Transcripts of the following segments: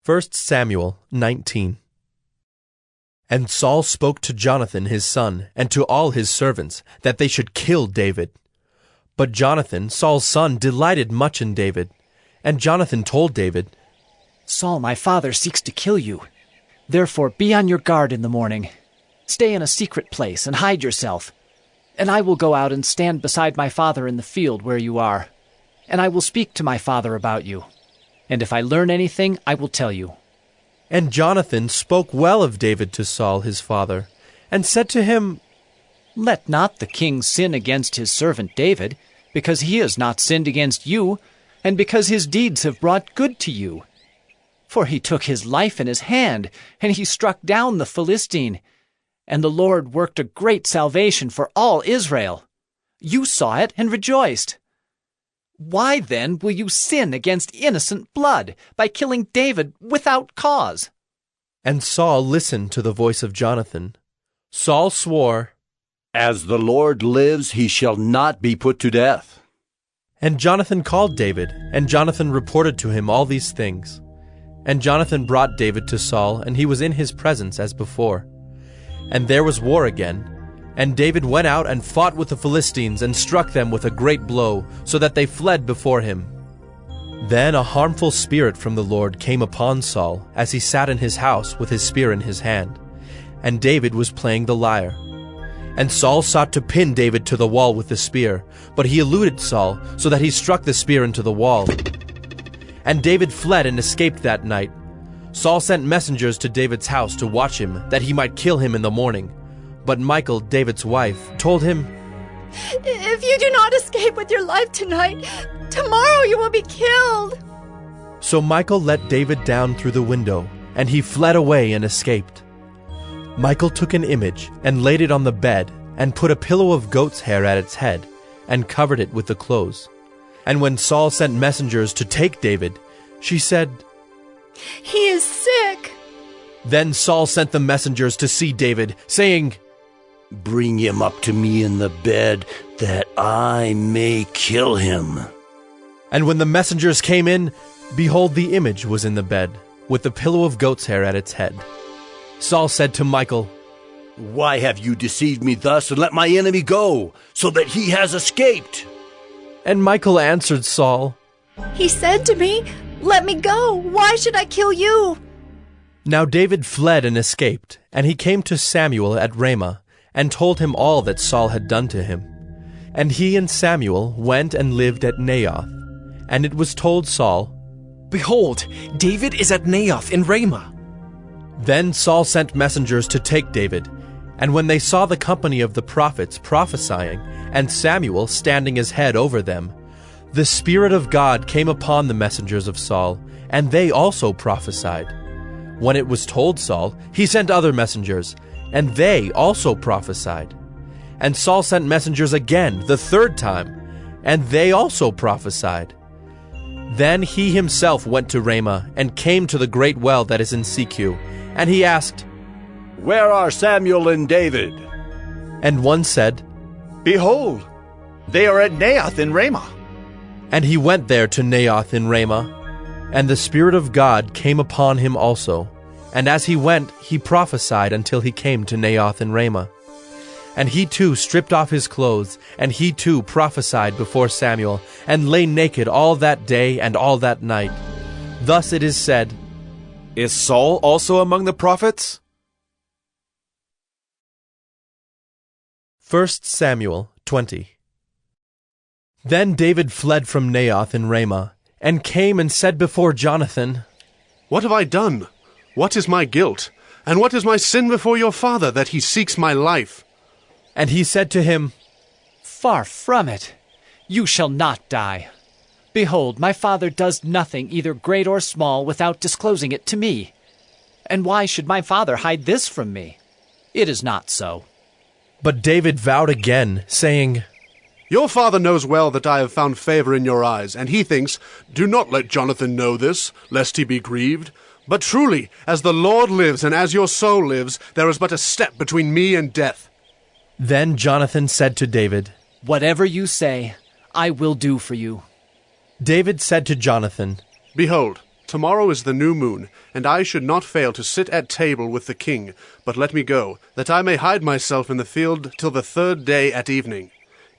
1 Samuel 19. And Saul spoke to Jonathan his son, and to all his servants, that they should kill David. But Jonathan, Saul's son, delighted much in David. And Jonathan told David, Saul my father seeks to kill you. Therefore be on your guard in the morning. Stay in a secret place and hide yourself. And I will go out and stand beside my father in the field where you are. And I will speak to my father about you. And if I learn anything, I will tell you. And Jonathan spoke well of David to Saul his father, and said to him, Let not the king sin against his servant David, because he has not sinned against you, and because his deeds have brought good to you. For he took his life in his hand, and he struck down the Philistine. And the Lord worked a great salvation for all Israel. You saw it and rejoiced. Why then will you sin against innocent blood by killing David without cause? And Saul listened to the voice of Jonathan. Saul swore, As the Lord lives, he shall not be put to death. And Jonathan called David, and Jonathan reported to him all these things. And Jonathan brought David to Saul, and he was in his presence as before. And there was war again. And David went out and fought with the Philistines, and struck them with a great blow, so that they fled before him. Then a harmful spirit from the Lord came upon Saul, as he sat in his house with his spear in his hand. And David was playing the lyre. And Saul sought to pin David to the wall with the spear, but he eluded Saul, so that he struck the spear into the wall. And David fled and escaped that night. Saul sent messengers to David's house to watch him, that he might kill him in the morning. But Michal, David's wife, told him, If you do not escape with your life tonight, tomorrow you will be killed. So Michal let David down through the window, and he fled away and escaped. Michal took an image and laid it on the bed, and put a pillow of goat's hair at its head, and covered it with the clothes. And when Saul sent messengers to take David, she said, He is sick. Then Saul sent the messengers to see David, saying, Bring him up to me in the bed, that I may kill him. And when the messengers came in, behold, the image was in the bed, with the pillow of goat's hair at its head. Saul said to Michal, Why have you deceived me thus, and let my enemy go, so that he has escaped? And Michal answered Saul, He said to me, Let me go. Why should I kill you? Now David fled and escaped, and he came to Samuel at Ramah, and told him all that Saul had done to him. And he and Samuel went and lived at Naioth. And it was told Saul, Behold, David is at Naioth in Ramah. Then Saul sent messengers to take David. And when they saw the company of the prophets prophesying, and Samuel standing as head over them, the Spirit of God came upon the messengers of Saul, and they also prophesied. When it was told Saul, he sent other messengers, and they also prophesied. And Saul sent messengers again, the third time, and they also prophesied. Then he himself went to Ramah, and came to the great well that is in Secu, and he asked, Where are Samuel and David? And one said, Behold, they are at Naioth in Ramah. And he went there to Naioth in Ramah, and the Spirit of God came upon him also. And as he went, he prophesied until he came to Naioth in Ramah. And he too stripped off his clothes, and he too prophesied before Samuel, and lay naked all that day and all that night. Thus it is said, Is Saul also among the prophets? 1 Samuel 20. Then David fled from Naioth in Ramah, and came and said before Jonathan, What have I done? What is my guilt? And what is my sin before your father, that he seeks my life? And he said to him, Far from it. You shall not die. Behold, my father does nothing, either great or small, without disclosing it to me. And why should my father hide this from me? It is not so. But David vowed again, saying, Your father knows well that I have found favor in your eyes, and he thinks, Do not let Jonathan know this, lest he be grieved. But truly, as the Lord lives, and as your soul lives, there is but a step between me and death. Then Jonathan said to David, Whatever you say, I will do for you. David said to Jonathan, Behold, Tomorrow is the new moon, and I should not fail to sit at table with the king, but let me go, that I may hide myself in the field till the 3rd day at evening.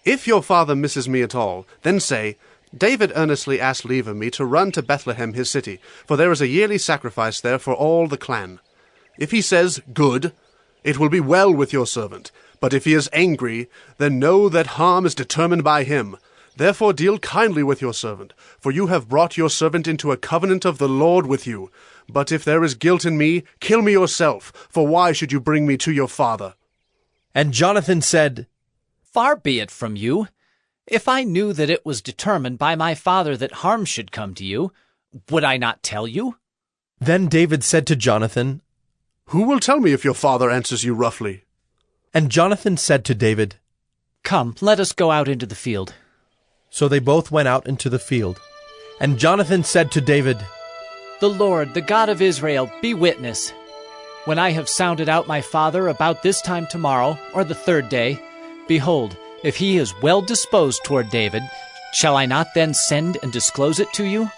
If your father misses me at all, then say, David earnestly asked leave of me to run to Bethlehem his city, for there is a yearly sacrifice there for all the clan. If he says, Good, it will be well with your servant, but if he is angry, then know that harm is determined by him. Therefore deal kindly with your servant, for you have brought your servant into a covenant of the Lord with you. But if there is guilt in me, kill me yourself, for why should you bring me to your father? And Jonathan said, Far be it from you. If I knew that it was determined by my father that harm should come to you, would I not tell you? Then David said to Jonathan, Who will tell me if your father answers you roughly? And Jonathan said to David, Come, let us go out into the field. So they both went out into the field. And Jonathan said to David, The Lord, the God of Israel, be witness. When I have sounded out my father about this time tomorrow, or the 3rd day, behold, if he is well disposed toward David, shall I not then send and disclose it to you?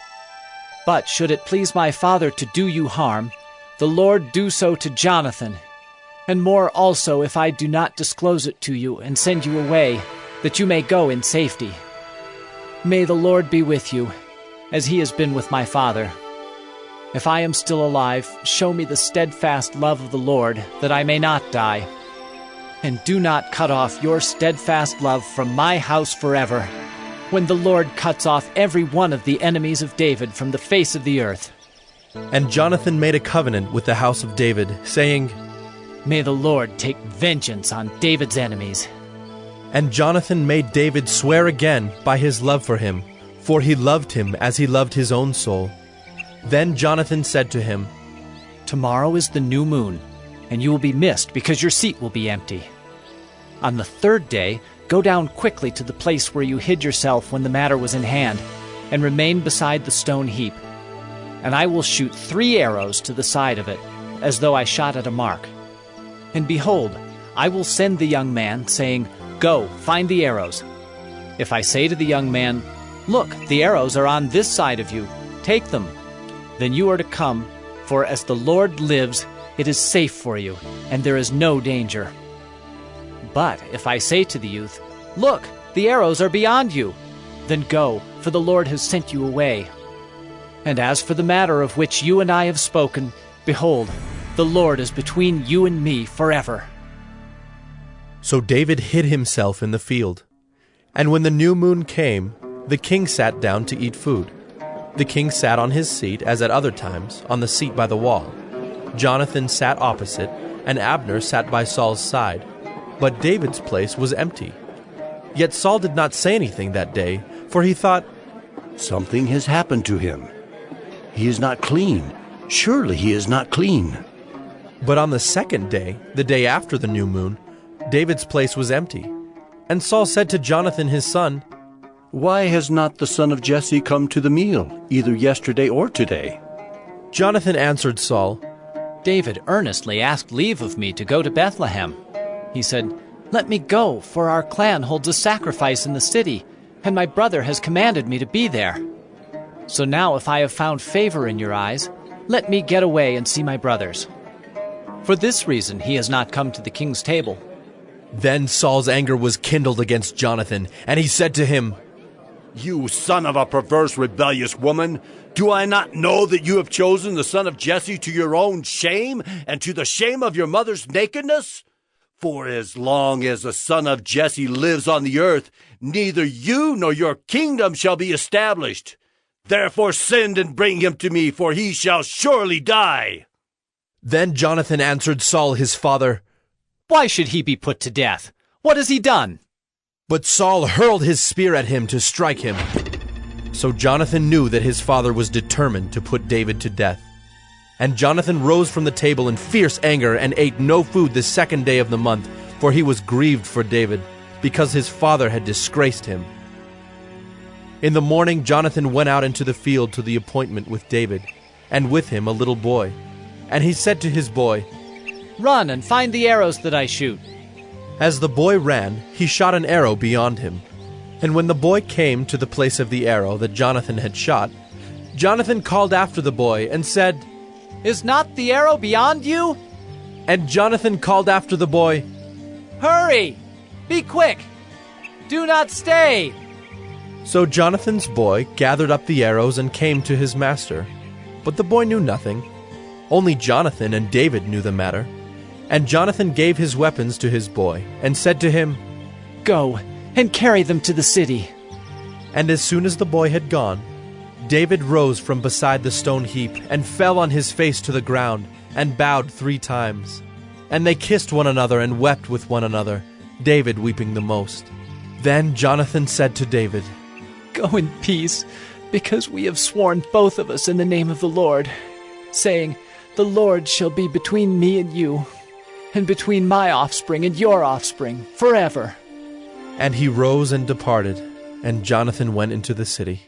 But should it please my father to do you harm, the Lord do so to Jonathan, and more also if I do not disclose it to you and send you away, that you may go in safety. May the Lord be with you, as he has been with my father. If I am still alive, show me the steadfast love of the Lord, that I may not die. And do not cut off your steadfast love from my house forever, when the Lord cuts off every one of the enemies of David from the face of the earth. And Jonathan made a covenant with the house of David, saying, May the Lord take vengeance on David's enemies. And Jonathan made David swear again by his love for him, for he loved him as he loved his own soul. Then Jonathan said to him, Tomorrow is the new moon, and you will be missed because your seat will be empty. On the 3rd day, go down quickly to the place where you hid yourself when the matter was in hand, and remain beside the stone heap. And I will shoot 3 arrows to the side of it, as though I shot at a mark. And behold, I will send the young man, saying, Go, find the arrows. If I say to the young man, Look, the arrows are on this side of you, take them. Then you are to come, for as the Lord lives, it is safe for you, and there is no danger. But if I say to the youth, Look, the arrows are beyond you, then go, for the Lord has sent you away. And as for the matter of which you and I have spoken, behold, the Lord is between you and me forever. So David hid himself in the field. And when the new moon came, the king sat down to eat food. The king sat on his seat, as at other times, on the seat by the wall. Jonathan sat opposite, and Abner sat by Saul's side. But David's place was empty. Yet Saul did not say anything that day, for he thought, Something has happened to him. He is not clean. Surely he is not clean. But on the 2nd day, the day after the new moon, David's place was empty. And Saul said to Jonathan his son, Why has not the son of Jesse come to the meal, either yesterday or today? Jonathan answered Saul, David earnestly asked leave of me to go to Bethlehem. He said, Let me go, for our clan holds a sacrifice in the city, and my brother has commanded me to be there. So now if I have found favor in your eyes, let me get away and see my brothers. For this reason he has not come to the king's table. Then Saul's anger was kindled against Jonathan, and he said to him, You son of a perverse, rebellious woman, do I not know that you have chosen the son of Jesse to your own shame and to the shame of your mother's nakedness? For as long as the son of Jesse lives on the earth, neither you nor your kingdom shall be established. Therefore send and bring him to me, for he shall surely die. Then Jonathan answered Saul his father, Why should he be put to death? What has he done? But Saul hurled his spear at him to strike him. So Jonathan knew that his father was determined to put David to death. And Jonathan rose from the table in fierce anger and ate no food the 2nd day of the month, for he was grieved for David, because his father had disgraced him. In the morning Jonathan went out into the field to the appointment with David, and with him a little boy. And he said to his boy, Run and find the arrows that I shoot. As the boy ran, he shot an arrow beyond him. And when the boy came to the place of the arrow that Jonathan had shot, Jonathan called after the boy and said, Is not the arrow beyond you? And Jonathan called after the boy, Hurry! Be quick! Do not stay! So Jonathan's boy gathered up the arrows and came to his master. But the boy knew nothing. Only Jonathan and David knew the matter. And Jonathan gave his weapons to his boy, and said to him, Go and carry them to the city. And as soon as the boy had gone, David rose from beside the stone heap, and fell on his face to the ground, and bowed 3 times. And they kissed one another and wept with one another, David weeping the most. Then Jonathan said to David, Go in peace, because we have sworn both of us in the name of the Lord, saying, The Lord shall be between me and you, and between my offspring and your offspring, forever. And he rose and departed, and Jonathan went into the city.